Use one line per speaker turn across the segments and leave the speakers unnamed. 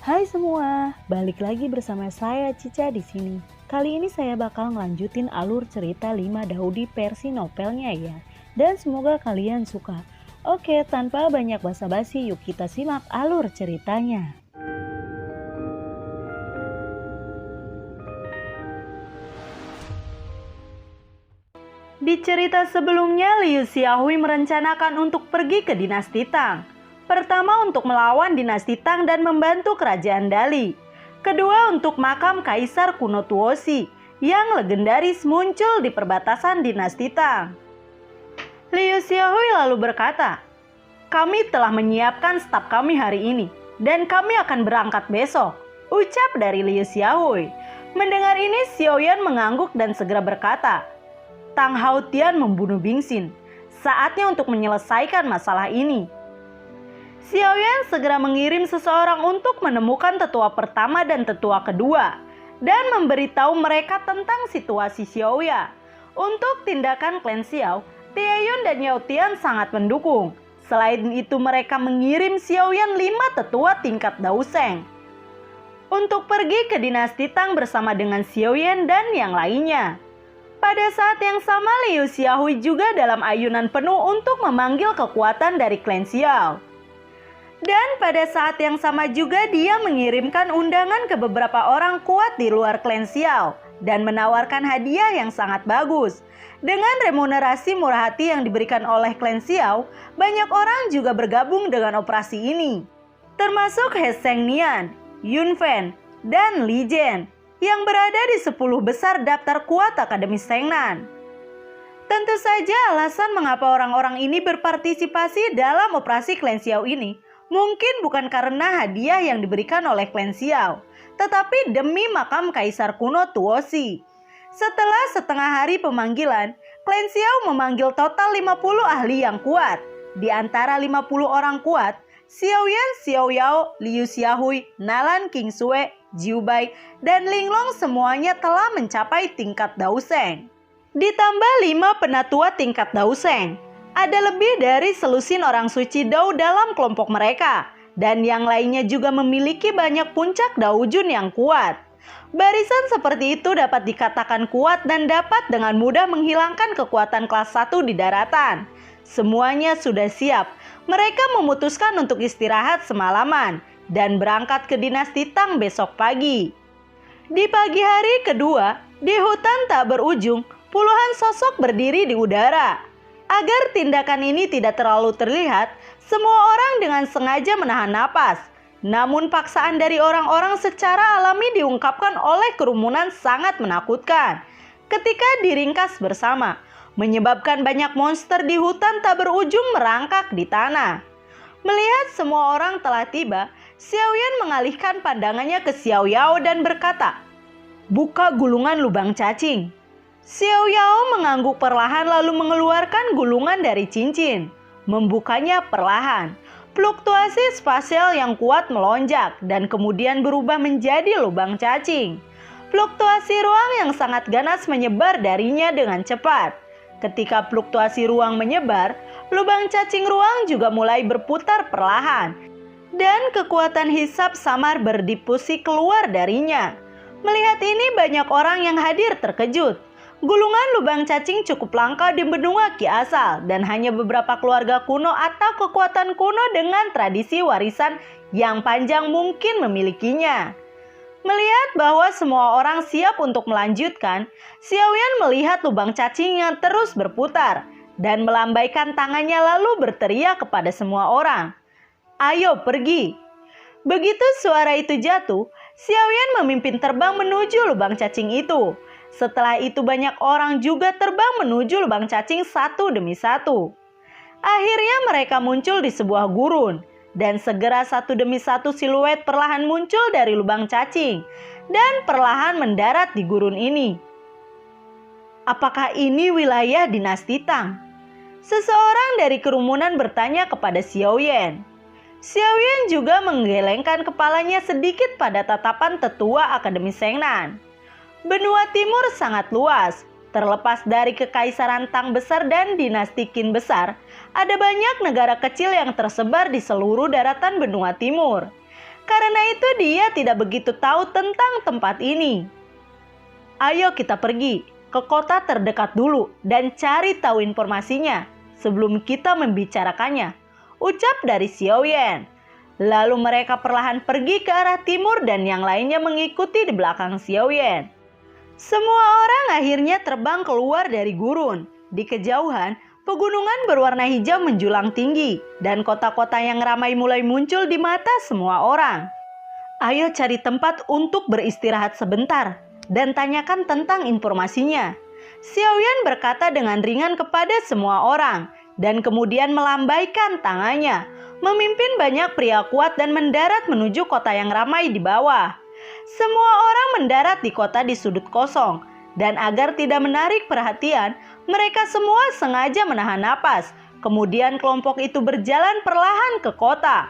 Hai semua, balik lagi bersama saya Cica di sini. Kali ini saya bakal ngelanjutin alur cerita 5 Daudi versi novelnya ya. Dan semoga kalian suka. Oke, tanpa banyak basa-basi, yuk kita simak alur ceritanya. Di cerita sebelumnya, Liu Xiaohui merencanakan untuk pergi ke dinasti Tang. Pertama untuk melawan dinasti Tang dan membantu kerajaan Dali. Kedua untuk makam Kaisar kuno Tuosi yang legendaris muncul di perbatasan dinasti Tang. Liu Xiaohui lalu berkata, "Kami telah menyiapkan staf kami hari ini dan kami akan berangkat besok," ucap dari Liu Xiaohui. Mendengar ini, Xiaoyan mengangguk dan segera berkata, "Tang Haotian membunuh Bingxin. Saatnya untuk menyelesaikan masalah ini." Xiaoyan segera mengirim seseorang untuk menemukan tetua pertama dan tetua kedua dan memberitahu mereka tentang situasi Xiaoya. Untuk tindakan klan Xiao, Taeyun dan Yao Tian sangat mendukung. Selain itu mereka mengirim Xiaoyan 5 tetua tingkat Daoseng untuk pergi ke dinasti Tang bersama dengan Xiaoyan dan yang lainnya. Pada saat yang sama, Liu Xiaohui juga dalam ayunan penuh untuk memanggil kekuatan dari klan Xiao. Dan pada saat yang sama juga dia mengirimkan undangan ke beberapa orang kuat di luar klan Xiao dan menawarkan hadiah yang sangat bagus. Dengan remunerasi murah hati yang diberikan oleh klan Xiao, banyak orang juga bergabung dengan operasi ini. Termasuk He Shengnian, Yun Fen, dan Li Jian yang berada di 10 besar daftar kuat Akademi Shengnan. Tentu saja alasan mengapa orang-orang ini berpartisipasi dalam operasi klan Xiao ini mungkin bukan karena hadiah yang diberikan oleh klan Xiao, tetapi demi makam Kaisar kuno Tuosi. Setelah setengah hari pemanggilan, klan Xiao memanggil total 50 ahli yang kuat. Di antara 50 orang kuat, Xiaoyan, Xiao Yao, Liu Xiaohui, Nalan Qingsue, Jiu Bai, dan Linglong semuanya telah mencapai tingkat Daoseng. Ditambah 5 penatua tingkat Daoseng. Ada lebih dari selusin orang suci Dao dalam kelompok mereka, dan yang lainnya juga memiliki banyak puncak Daojun yang kuat. Barisan seperti itu dapat dikatakan kuat dan dapat dengan mudah menghilangkan kekuatan kelas 1 di daratan. Semuanya sudah siap. Mereka memutuskan untuk istirahat semalaman dan berangkat ke dinasti Tang besok pagi. Di pagi hari kedua, di hutan tak berujung, puluhan sosok berdiri di udara. Agar tindakan ini tidak terlalu terlihat, semua orang dengan sengaja menahan napas. Namun paksaan dari orang-orang secara alami diungkapkan oleh kerumunan sangat menakutkan. Ketika diringkas bersama, menyebabkan banyak monster di hutan tak berujung merangkak di tanah. Melihat semua orang telah tiba, Xiaoyan mengalihkan pandangannya ke Xiao Yao dan berkata, "Buka gulungan lubang cacing." Xiao Yao mengangguk perlahan lalu mengeluarkan gulungan dari cincin. Membukanya perlahan. Fluktuasi spasial yang kuat melonjak dan kemudian berubah menjadi lubang cacing. Fluktuasi ruang yang sangat ganas menyebar darinya dengan cepat. Ketika fluktuasi ruang menyebar, lubang cacing ruang juga mulai berputar perlahan. Dan kekuatan hisap samar berdifusi keluar darinya. Melihat ini banyak orang yang hadir terkejut. Gulungan lubang cacing cukup langka di benua Qi asal dan hanya beberapa keluarga kuno atau kekuatan kuno dengan tradisi warisan yang panjang mungkin memilikinya. Melihat bahwa semua orang siap untuk melanjutkan, Xiaoyan melihat lubang cacing yang terus berputar dan melambaikan tangannya lalu berteriak kepada semua orang, "Ayo pergi!" Begitu suara itu jatuh, Xiaoyan memimpin terbang menuju lubang cacing itu. Setelah itu banyak orang juga terbang menuju lubang cacing satu demi satu. Akhirnya mereka muncul di sebuah gurun. Dan segera satu demi satu siluet perlahan muncul dari lubang cacing. Dan perlahan mendarat di gurun ini. Apakah ini wilayah dinasti Tang? Seseorang dari kerumunan bertanya kepada Xiaoyan. Xiaoyan juga menggelengkan kepalanya sedikit pada tatapan tetua Akademi Shengnan. Benua Timur sangat luas. Terlepas dari kekaisaran Tang besar dan dinasti Qin besar, ada banyak negara kecil yang tersebar di seluruh daratan benua timur. Karena itu dia tidak begitu tahu tentang tempat ini. Ayo kita pergi ke kota terdekat dulu dan cari tahu informasinya sebelum kita membicarakannya, ucap dari Xiaoyan. Lalu mereka perlahan pergi ke arah timur dan yang lainnya mengikuti di belakang Xiaoyan. Semua orang akhirnya terbang keluar dari gurun. Di kejauhan, pegunungan berwarna hijau menjulang tinggi dan kota-kota yang ramai mulai muncul di mata semua orang. Ayo cari tempat untuk beristirahat sebentar dan tanyakan tentang informasinya. Xiaoyan berkata dengan ringan kepada semua orang dan kemudian melambaikan tangannya, memimpin banyak pria kuat dan mendarat menuju kota yang ramai di bawah. Semua orang mendarat di kota di sudut kosong, dan agar tidak menarik perhatian, mereka semua sengaja menahan napas. Kemudian kelompok itu berjalan perlahan ke kota.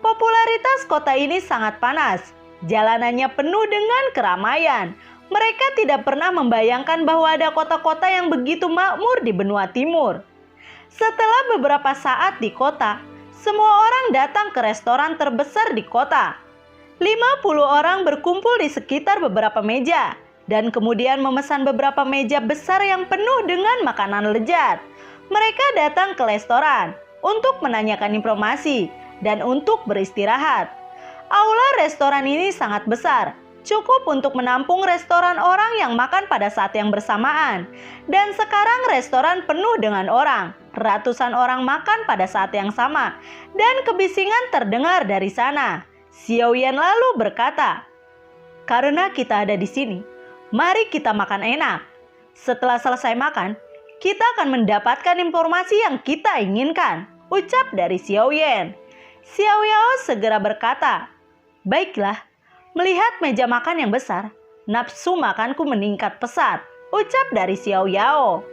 Popularitas kota ini sangat panas. Jalanannya penuh dengan keramaian. Mereka tidak pernah membayangkan bahwa ada kota-kota yang begitu makmur di benua timur. Setelah beberapa saat di kota, semua orang datang ke restoran terbesar di kota. 50 orang berkumpul di sekitar beberapa meja dan kemudian memesan beberapa meja besar yang penuh dengan makanan lezat. Mereka datang ke restoran untuk menanyakan informasi dan untuk beristirahat. Aula restoran ini sangat besar, cukup untuk menampung restoran orang yang makan pada saat yang bersamaan. Dan sekarang restoran penuh dengan orang. Ratusan orang makan pada saat yang sama dan kebisingan terdengar dari sana. Xiaoyan lalu berkata, "Karena kita ada di sini, mari kita makan enak. Setelah selesai makan, kita akan mendapatkan informasi yang kita inginkan," ucap dari Xiaoyan. Xiaoyao segera berkata, "Baiklah, melihat meja makan yang besar, nafsu makanku meningkat pesat," ucap dari Xiaoyao.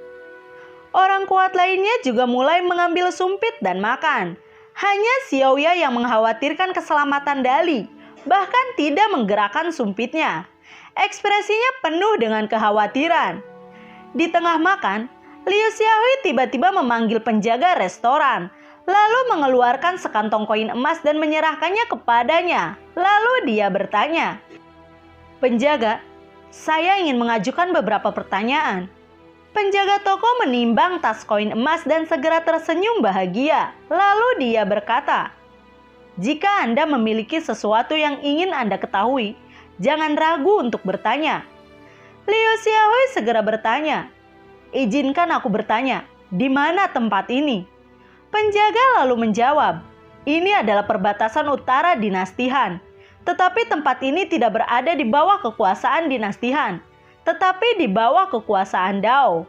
Orang kuat lainnya juga mulai mengambil sumpit dan makan. Hanya Xiaoya yang mengkhawatirkan keselamatan Dali, bahkan tidak menggerakkan sumpitnya. Ekspresinya penuh dengan kekhawatiran. Di tengah makan, Liu Xiaohui tiba-tiba memanggil penjaga restoran, lalu mengeluarkan sekantong koin emas dan menyerahkannya kepadanya. Lalu dia bertanya, "Penjaga, saya ingin mengajukan beberapa pertanyaan." Penjaga toko menimbang tas koin emas dan segera tersenyum bahagia. Lalu dia berkata, "Jika Anda memiliki sesuatu yang ingin Anda ketahui, jangan ragu untuk bertanya." Liu Xiaohui segera bertanya, "Izinkan aku bertanya, di mana tempat ini?" Penjaga lalu menjawab, "Ini adalah perbatasan utara dinasti Han. Tetapi tempat ini tidak berada di bawah kekuasaan dinasti Han, tetapi di bawah kekuasaan Dao."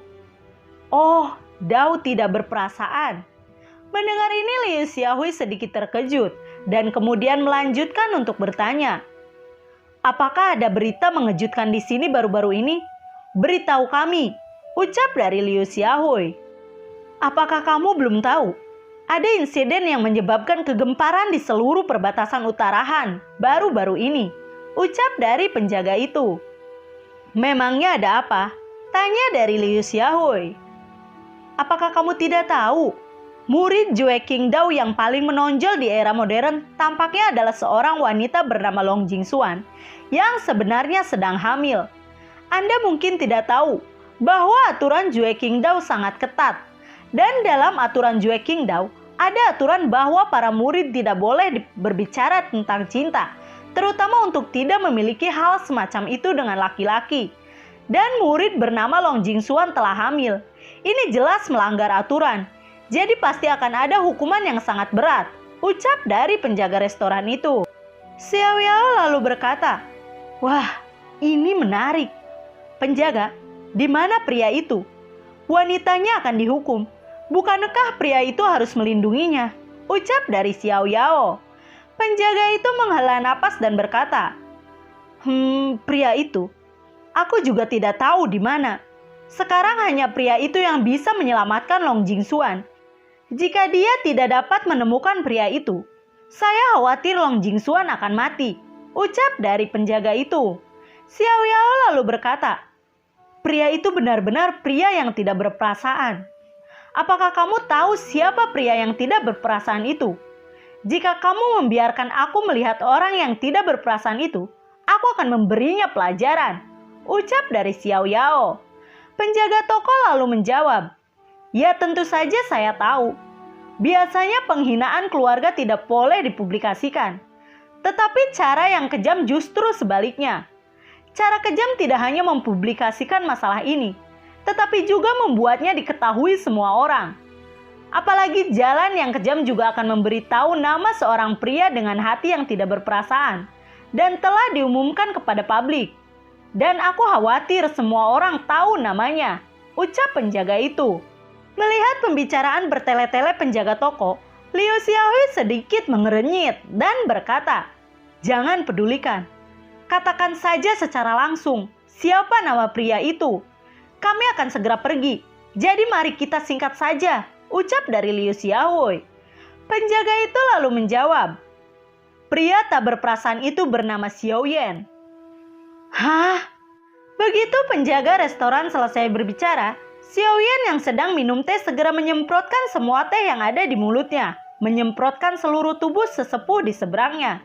Oh, Dao tidak berperasaan. Mendengar ini Liu Xiaohui sedikit terkejut dan kemudian melanjutkan untuk bertanya, "Apakah ada berita mengejutkan di sini baru-baru ini? Beritahu kami," ucap dari Liu Xiaohui. "Apakah kamu belum tahu? Ada insiden yang menyebabkan kegemparan di seluruh perbatasan utara Han baru-baru ini," ucap dari penjaga itu. "Memangnya ada apa?" tanya dari Liu Xiaohui. "Apakah kamu tidak tahu? Murid Jue Qingdao yang paling menonjol di era modern tampaknya adalah seorang wanita bernama Long Jingxuan yang sebenarnya sedang hamil. Anda mungkin tidak tahu bahwa aturan Jue Qingdao sangat ketat. Dan dalam aturan Jue Qingdao ada aturan bahwa para murid tidak boleh berbicara tentang cinta, terutama untuk tidak memiliki hal semacam itu dengan laki-laki. Dan murid bernama Long Jingxuan telah hamil. Ini jelas melanggar aturan. Jadi pasti akan ada hukuman yang sangat berat," ucap dari penjaga restoran itu. Xiaoyao lalu berkata, "Wah, ini menarik. Penjaga, di mana pria itu? Wanitanya akan dihukum. Bukankah pria itu harus melindunginya?" ucap dari Xiaoyao. Penjaga itu menghela napas dan berkata, Pria itu? Aku juga tidak tahu di mana. Sekarang hanya pria itu yang bisa menyelamatkan Long Jingxuan. Jika dia tidak dapat menemukan pria itu, saya khawatir Long Jingxuan akan mati," ucap dari penjaga itu. Xiaoyao lalu berkata, "Pria itu benar-benar pria yang tidak berperasaan. Apakah kamu tahu siapa pria yang tidak berperasaan itu?" Jika kamu membiarkan aku melihat orang yang tidak berperasaan itu, aku akan memberinya pelajaran, ucap dari Xiao Yao. Penjaga toko lalu menjawab, ya tentu saja saya tahu. Biasanya penghinaan keluarga tidak boleh dipublikasikan. Tetapi cara yang kejam justru sebaliknya. Cara kejam tidak hanya mempublikasikan masalah ini, tetapi juga membuatnya diketahui semua orang. Apalagi jalan yang kejam juga akan memberitahu nama seorang pria dengan hati yang tidak berperasaan dan telah diumumkan kepada publik. Dan aku khawatir semua orang tahu namanya, ucap penjaga itu. Melihat pembicaraan bertele-tele penjaga toko, Liu Xiaohui sedikit mengernyit dan berkata, jangan pedulikan. Katakan saja secara langsung, siapa nama pria itu? Kami akan segera pergi, jadi mari kita singkat saja, ucap dari Liu Xiaohui. Penjaga itu lalu menjawab, pria tak berperasaan itu bernama Xiao Yan. Hah? Begitu penjaga restoran selesai berbicara, Xiao Yan yang sedang minum teh segera menyemprotkan semua teh yang ada di mulutnya, menyemprotkan seluruh tubuh sesepuh di seberangnya.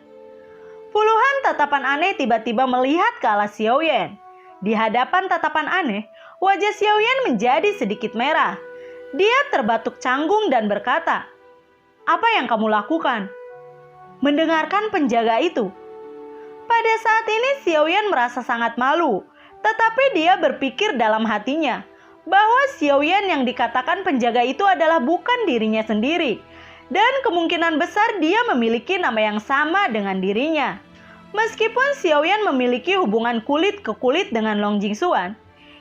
Puluhan tatapan aneh tiba-tiba melihat ke arah Xiao Yan. Di hadapan tatapan aneh, wajah Xiao Yan menjadi sedikit merah. Dia terbatuk canggung dan berkata, apa yang kamu lakukan? Mendengarkan penjaga itu. Pada saat ini Xiao Yan merasa sangat malu, tetapi dia berpikir dalam hatinya bahwa Xiao Yan yang dikatakan penjaga itu adalah bukan dirinya sendiri. Dan kemungkinan besar dia memiliki nama yang sama dengan dirinya. Meskipun Xiao Yan memiliki hubungan kulit ke kulit dengan Long Jingxuan,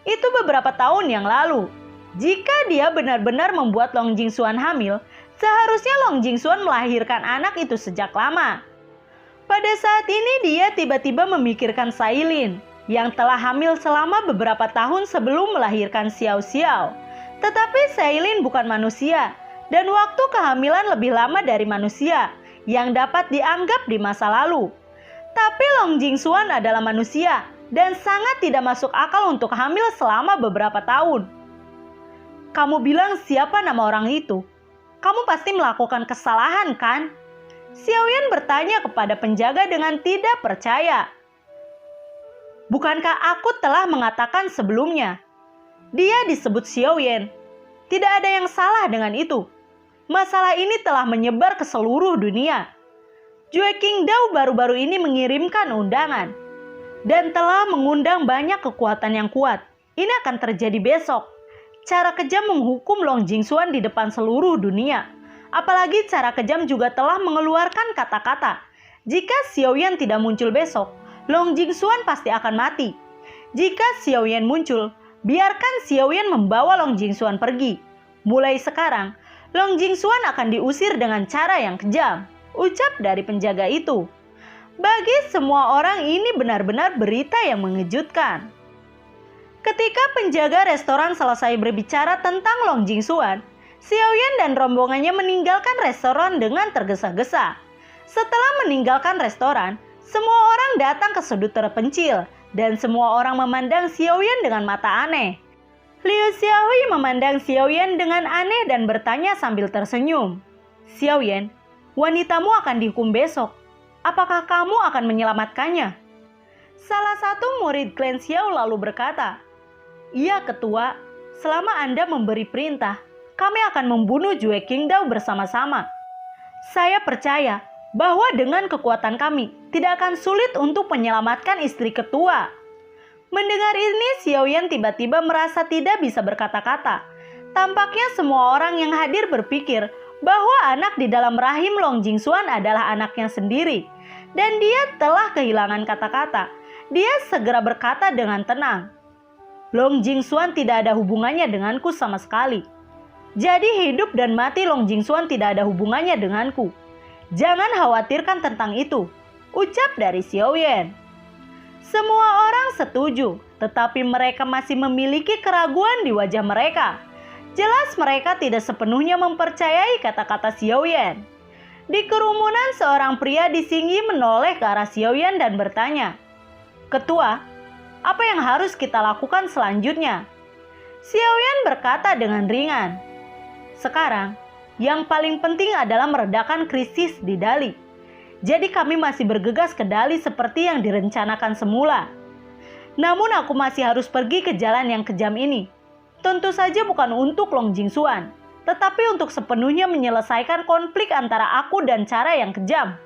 itu beberapa tahun yang lalu. Jika dia benar-benar membuat Long Jingxuan hamil, seharusnya Long Jingxuan melahirkan anak itu sejak lama. Pada saat ini dia tiba-tiba memikirkan Sailin, yang telah hamil selama beberapa tahun sebelum melahirkan Xiao Xiao. Tetapi Sailin bukan manusia, dan waktu kehamilan lebih lama dari manusia yang dapat dianggap di masa lalu. Tapi Long Jingxuan adalah manusia dan sangat tidak masuk akal untuk hamil selama beberapa tahun. Kamu bilang siapa nama orang itu? Kamu pasti melakukan kesalahan kan? Xiao Yan bertanya kepada penjaga dengan tidak percaya. Bukankah aku telah mengatakan sebelumnya? Dia disebut Xiao Yan. Tidak ada yang salah dengan itu. Masalah ini telah menyebar ke seluruh dunia. Jue Qingdao baru-baru ini mengirimkan undangan dan telah mengundang banyak kekuatan yang kuat. Ini akan terjadi besok. Cara kejam menghukum Long Jingxuan di depan seluruh dunia. Apalagi cara kejam juga telah mengeluarkan kata-kata, jika Xiao Yan tidak muncul besok, Long Jingxuan pasti akan mati. Jika Xiao Yan muncul, biarkan Xiao Yan membawa Long Jingxuan pergi. Mulai sekarang, Long Jingxuan akan diusir dengan cara yang kejam, ucap dari penjaga itu. Bagi semua orang ini benar-benar berita yang mengejutkan. Ketika penjaga restoran selesai berbicara tentang Long Jingxuan, Xiao Yan dan rombongannya meninggalkan restoran dengan tergesa-gesa. Setelah meninggalkan restoran, semua orang datang ke sudut terpencil dan semua orang memandang Xiao Yan dengan mata aneh. Liu Xiaohui memandang Xiao Yan dengan aneh dan bertanya sambil tersenyum. Xiao Yan, wanitamu akan dihukum besok. Apakah kamu akan menyelamatkannya? Salah satu murid klan Xiao lalu berkata, iya ketua, selama Anda memberi perintah, kami akan membunuh Jue Qingdao bersama-sama. Saya percaya bahwa dengan kekuatan kami, tidak akan sulit untuk menyelamatkan istri ketua. Mendengar ini, Xiao Yan tiba-tiba merasa tidak bisa berkata-kata. Tampaknya semua orang yang hadir berpikir bahwa anak di dalam rahim Long Jingxuan adalah anaknya sendiri. Dan dia telah kehilangan kata-kata. Dia segera berkata dengan tenang, Long Jingxuan tidak ada hubungannya denganku sama sekali. Jadi hidup dan mati Long Jingxuan tidak ada hubungannya denganku. Jangan khawatirkan tentang itu, ucap dari Xiao Yan. Semua orang setuju, tetapi mereka masih memiliki keraguan di wajah mereka. Jelas mereka tidak sepenuhnya mempercayai kata-kata Xiao Yan. Di kerumunan seorang pria di Singgi menoleh ke arah Xiao Yan dan bertanya, Ketua, apa yang harus kita lakukan selanjutnya? Xiao Yan berkata dengan ringan, sekarang, Yang paling penting adalah meredakan krisis di Dali. Jadi kami masih bergegas ke Dali seperti yang direncanakan semula. Namun aku masih harus pergi ke jalan yang kejam ini. Tentu saja bukan untuk Long Jingxuan, tetapi untuk sepenuhnya menyelesaikan konflik antara aku dan cara yang kejam.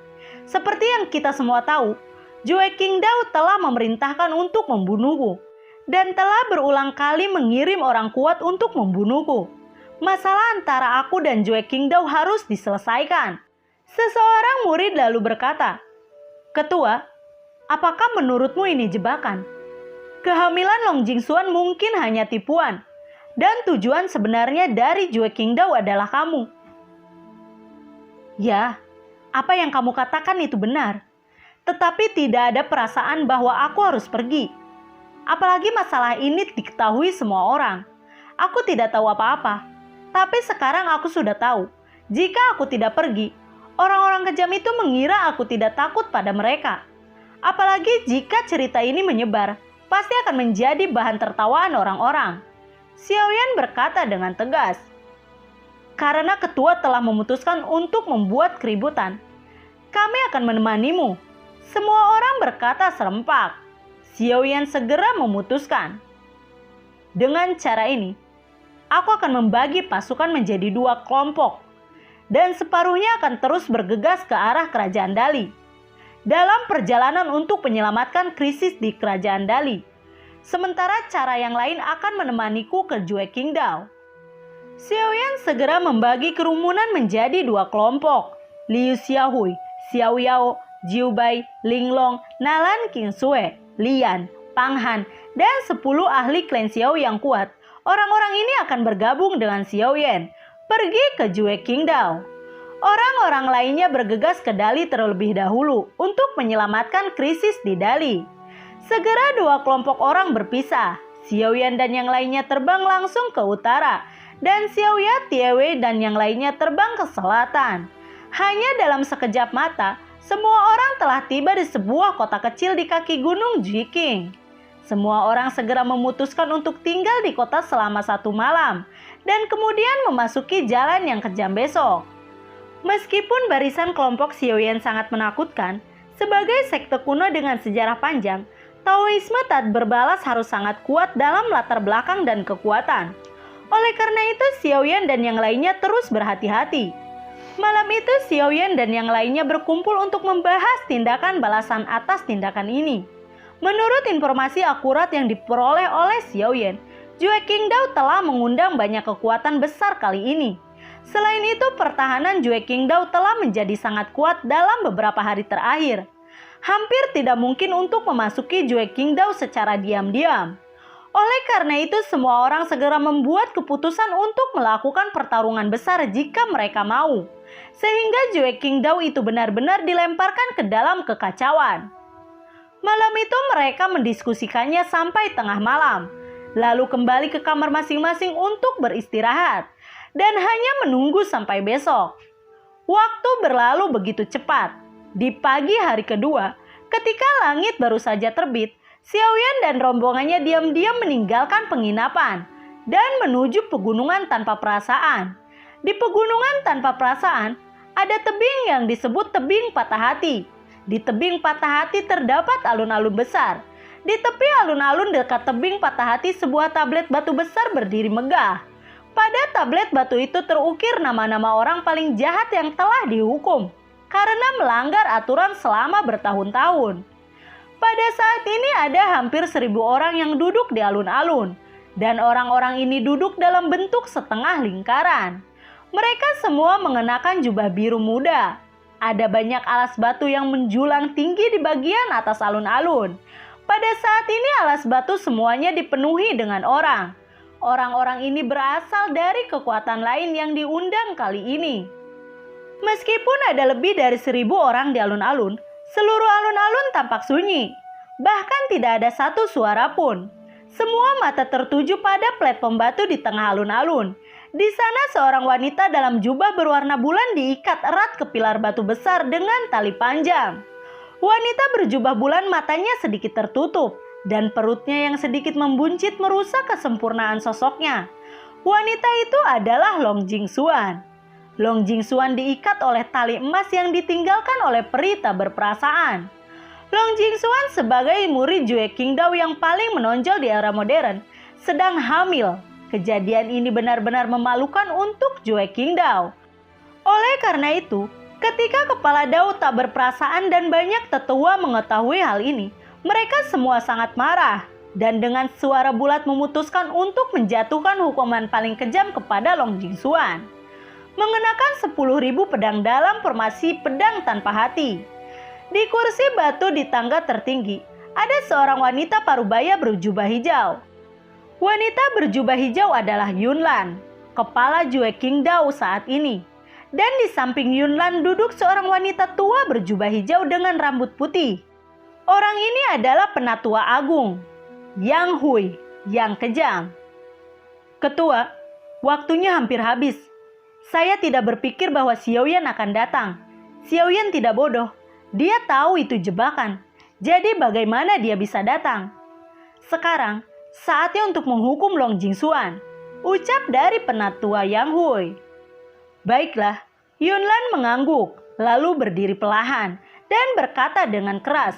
Seperti yang kita semua tahu, Jue Qingdao telah memerintahkan untuk membunuhku dan telah berulang kali mengirim orang kuat untuk membunuhku. Masalah antara aku dan Jue Qingdao harus diselesaikan. Seseorang murid lalu berkata, "Ketua, apakah menurutmu ini jebakan? Kehamilan Long Jingxuan mungkin hanya tipuan, dan tujuan sebenarnya dari Jue Qingdao adalah kamu." Ya, apa yang kamu katakan itu benar. Tetapi tidak ada perasaan bahwa aku harus pergi. Apalagi masalah ini diketahui semua orang. Aku tidak tahu apa-apa. Tapi sekarang aku sudah tahu. Jika aku tidak pergi, orang-orang kejam itu mengira aku tidak takut pada mereka. Apalagi jika cerita ini menyebar, pasti akan menjadi bahan tertawaan orang-orang. Xiaoyan berkata dengan tegas. Karena ketua telah memutuskan untuk membuat keributan, kami akan menemanimu. Semua orang berkata serempak. Xiaoyan segera memutuskan. Dengan cara ini, aku akan membagi pasukan menjadi 2 kelompok. Dan separuhnya akan terus bergegas ke arah kerajaan Dali. Dalam perjalanan untuk menyelamatkan krisis di kerajaan Dali. Sementara cara yang lain akan menemaniku ke Jue Qingdao. Xiaoyan segera membagi kerumunan menjadi 2 kelompok. Liu Xiaohui, Xiao Yao, Jiu Bai, Linglong, Nalan Qingsue, Lian, Pang Han, dan 10 ahli klan Xiao yang kuat. Orang-orang ini akan bergabung dengan Xiaoyan, pergi ke Jue Qingdao. Orang-orang lainnya bergegas ke Dali terlebih dahulu untuk menyelamatkan krisis di Dali. Segera 2 kelompok orang berpisah. Xiaoyan dan yang lainnya terbang langsung ke utara, dan Xiaoya, Tiewe, dan yang lainnya terbang ke selatan. Hanya dalam sekejap mata, semua orang telah tiba di sebuah kota kecil di kaki gunung Jiqing. Semua orang segera memutuskan untuk tinggal di kota selama 1 malam dan kemudian memasuki jalan yang kejam besok. Meskipun barisan kelompok Xiaoyan sangat menakutkan, sebagai sekte kuno dengan sejarah panjang, Taoisme tak berbalas harus sangat kuat dalam latar belakang dan kekuatan. Oleh karena itu, Xiaoyan dan yang lainnya terus berhati-hati. Malam itu Xiaoyan dan yang lainnya berkumpul untuk membahas tindakan balasan atas tindakan ini. Menurut informasi akurat yang diperoleh oleh Xiaoyan, Jue Qingdao telah mengundang banyak kekuatan besar kali ini. Selain itu, pertahanan Jue Qingdao telah menjadi sangat kuat dalam beberapa hari terakhir. Hampir tidak mungkin untuk memasuki Jue Qingdao secara diam-diam. Oleh karena itu, semua orang segera membuat keputusan untuk melakukan pertarungan besar jika mereka mau. Sehingga Jue Qingdao itu benar-benar dilemparkan ke dalam kekacauan. Malam itu mereka mendiskusikannya sampai tengah malam, lalu kembali ke kamar masing-masing untuk beristirahat, dan hanya menunggu sampai besok. Waktu berlalu begitu cepat. Di pagi hari kedua, ketika langit baru saja terbit, Xiaoyan dan rombongannya diam-diam meninggalkan penginapan dan menuju pegunungan tanpa perasaan. Di pegunungan tanpa perasaan, ada tebing yang disebut tebing patah hati. Di tebing patah hati terdapat alun-alun besar. Di tepi alun-alun dekat tebing patah hati, sebuah tablet batu besar berdiri megah. Pada tablet batu itu terukir nama-nama orang paling jahat yang telah dihukum karena melanggar aturan selama bertahun-tahun. Pada saat ini ada hampir 1.000 orang yang duduk di alun-alun, dan orang-orang ini duduk dalam bentuk setengah lingkaran. Mereka semua mengenakan jubah biru muda. Ada banyak alas batu yang menjulang tinggi di bagian atas alun-alun. Pada saat ini alas batu semuanya dipenuhi dengan orang. Orang-orang ini berasal dari kekuatan lain yang diundang kali ini. Meskipun ada lebih dari 1.000 orang di alun-alun, seluruh alun-alun tampak sunyi. Bahkan tidak ada satu suara pun. Semua mata tertuju pada platform batu di tengah alun-alun. Di sana seorang wanita dalam jubah berwarna bulan diikat erat ke pilar batu besar dengan tali panjang. Wanita berjubah bulan matanya sedikit tertutup dan perutnya yang sedikit membuncit merusak kesempurnaan sosoknya. Wanita itu adalah Long Jingxuan. Long Jingxuan diikat oleh tali emas yang ditinggalkan oleh peri tak berperasaan. Long Jingxuan sebagai murid Jue Qingdao yang paling menonjol di era modern sedang hamil. Kejadian ini benar-benar memalukan untuk Jue Qingdao. Oleh karena itu, ketika kepala Dao tak berperasaan dan banyak tetua mengetahui hal ini, mereka semua sangat marah dan dengan suara bulat memutuskan untuk menjatuhkan hukuman paling kejam kepada Long Jingxuan. Mengenakan 10.000 pedang dalam formasi pedang tanpa hati. Di kursi batu di tangga tertinggi, ada seorang wanita parubaya berjubah hijau. Wanita berjubah hijau adalah Yunlan, kepala Jue Qingdao saat ini. Dan di samping Yunlan duduk seorang wanita tua berjubah hijau dengan rambut putih. Orang ini adalah penatua agung, Yang Hui, yang kejam. Ketua, waktunya hampir habis. Saya tidak berpikir bahwa Xiaoyan akan datang. Xiaoyan tidak bodoh. Dia tahu itu jebakan. Jadi bagaimana dia bisa datang? Sekarang, saatnya untuk menghukum Long Jingxuan, ucap dari penatua Yang Hui. Baiklah, Yunlan mengangguk, lalu berdiri perlahan dan berkata dengan keras,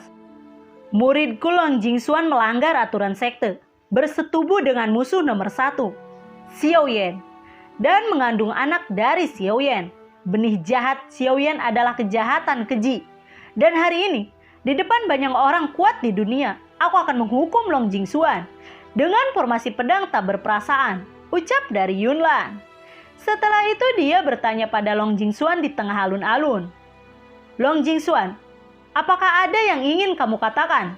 muridku Long Jingxuan melanggar aturan sekte, bersetubuh dengan musuh nomor 1, Xiaoyan, dan mengandung anak dari Xiaoyan. Benih jahat Xiaoyan adalah kejahatan keji. Dan hari ini, di depan banyak orang kuat di dunia, aku akan menghukum Long Jingxuan dengan formasi pedang tak berperasaan, ucap dari Yunlan. Setelah itu dia bertanya pada Long Jingxuan di tengah alun-alun. Long Jingxuan, apakah ada yang ingin kamu katakan?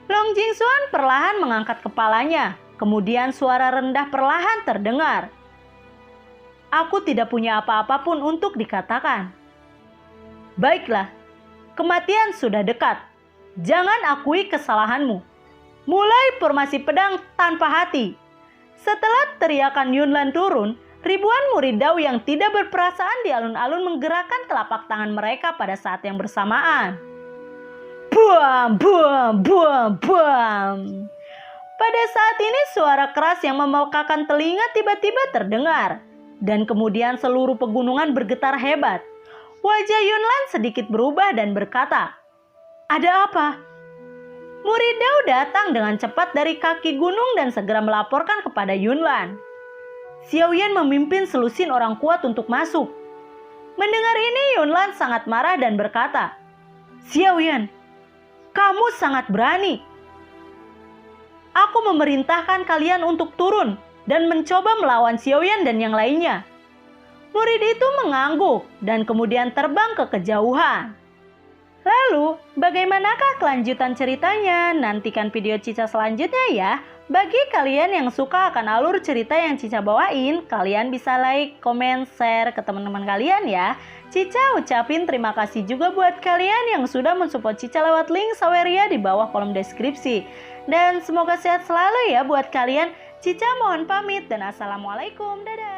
Long Jingxuan perlahan mengangkat kepalanya, kemudian suara rendah perlahan terdengar. Aku tidak punya apa-apa pun untuk dikatakan. Baiklah, kematian sudah dekat. Jangan akui kesalahanmu. Mulai formasi pedang tanpa hati. Setelah teriakan Yunlan turun, ribuan murid Dao yang tidak berperasaan di alun-alun menggerakkan telapak tangan mereka pada saat yang bersamaan. Buam, buam, buam, buam. Pada saat ini suara keras yang memekakan telinga tiba-tiba terdengar. Dan kemudian seluruh pegunungan bergetar hebat. Wajah Yunlan sedikit berubah dan berkata, ada apa? Murid Dao datang dengan cepat dari kaki gunung dan segera melaporkan kepada Yunlan. Xiaoyan memimpin selusin orang kuat untuk masuk. Mendengar ini Yunlan sangat marah dan berkata, Xiaoyan, kamu sangat berani. Aku memerintahkan kalian untuk turun dan mencoba melawan Xiaoyan dan yang lainnya. Murid itu mengangguk dan kemudian terbang ke kejauhan. Lalu, bagaimanakah kelanjutan ceritanya? Nantikan video Cica selanjutnya ya. Bagi kalian yang suka akan alur cerita yang Cica bawain, kalian bisa like, komen, share ke teman-teman kalian ya. Cica ucapin terima kasih juga buat kalian yang sudah mensupport Cica lewat link Saweria di bawah kolom deskripsi. Dan semoga sehat selalu ya buat kalian. Cica mohon pamit dan assalamualaikum. Dadah.